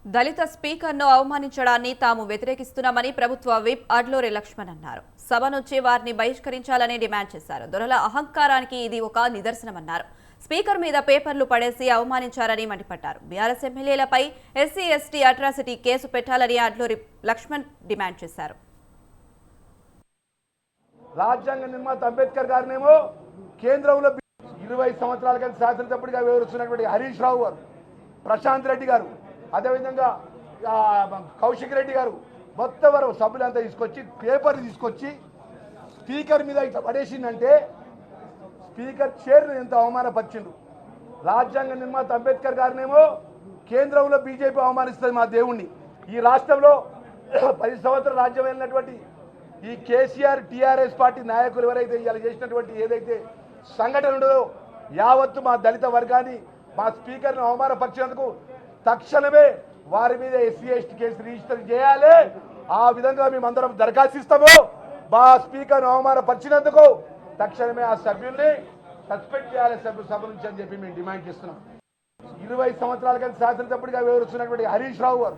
దళిత స్పీకర్ను అవమానించడాన్ని తాము వ్యతిరేకిస్తున్నామని ప్రభుత్వ విప్ అడ్లూరి లక్ష్మణ్ అన్నారు. సభ నుంచి వారిని బహిష్కరించాలని డిమాండ్ చేశారు. దొరల అహంకారానికి ఇది ఒక నిదర్శనమన్నారు. స్పీకర్ మీద పేపర్లు పడేసి అవమానించారని మండిపడ్డారు. బీఆర్ఎస్ ఎమ్మెల్యేలపై ఎస్సీ ఎస్టీ అట్రాసిటీ కేసు పెట్టాలని అడ్లూరి లక్ష్మణ్ డిమాండ్ చేశారు. రాజ్యాంగ నిర్మాత అంబేద్కర్ గారినేమో కేంద్రంలో 20 సంవత్సరాల క్రితం శాసనసభ్యుడిగా వివరిస్తున్నటువంటి హరీష్ రావు గారు, ప్రశాంత్ రెడ్డి గారు, అదేవిధంగా కౌశిక్ రెడ్డి గారు మొత్తం వరకు సభ్యులంతా తీసుకొచ్చి పేపర్లు తీసుకొచ్చి స్పీకర్ మీద ఇట్లా పడేసిందంటే స్పీకర్ చైర్ను ఎంత అవమానపరిచిండు. రాజ్యాంగ నిర్మాత అంబేద్కర్ గారినేమో కేంద్రంలో బీజేపీ అవమానిస్తుంది మా దేవుణ్ణి. ఈ రాష్ట్రంలో 10 సంవత్సరాల రాజ్యం వెళ్ళినటువంటి ఈ కేసీఆర్ టీఆర్ఎస్ పార్టీ నాయకులు ఎవరైతే ఇలా చేసినటువంటి ఏదైతే సంఘటన ఉండదో యావత్తు మా దళిత వర్గాన్ని మా స్పీకర్ను అవమానపరిచినందుకు తక్షణమే వారి మీద ఎస్సీ ఎస్టీ కేసు రిజిస్టర్ చేయాలి. ఆ విధంగా మేమందరం దరఖాస్తు మా స్పీకర్ను అవమానపరిచినందుకు తక్షణమే ఆ సభ్యుల్ని సస్పెండ్ చేయాలి సభ నుంచి అని చెప్పి మేము డిమాండ్ చేస్తున్నాం. 20 సంవత్సరాల క్రితం శాసనసభ్యుడిగా వివరిస్తున్నటువంటి హరీష్ రావు గారు,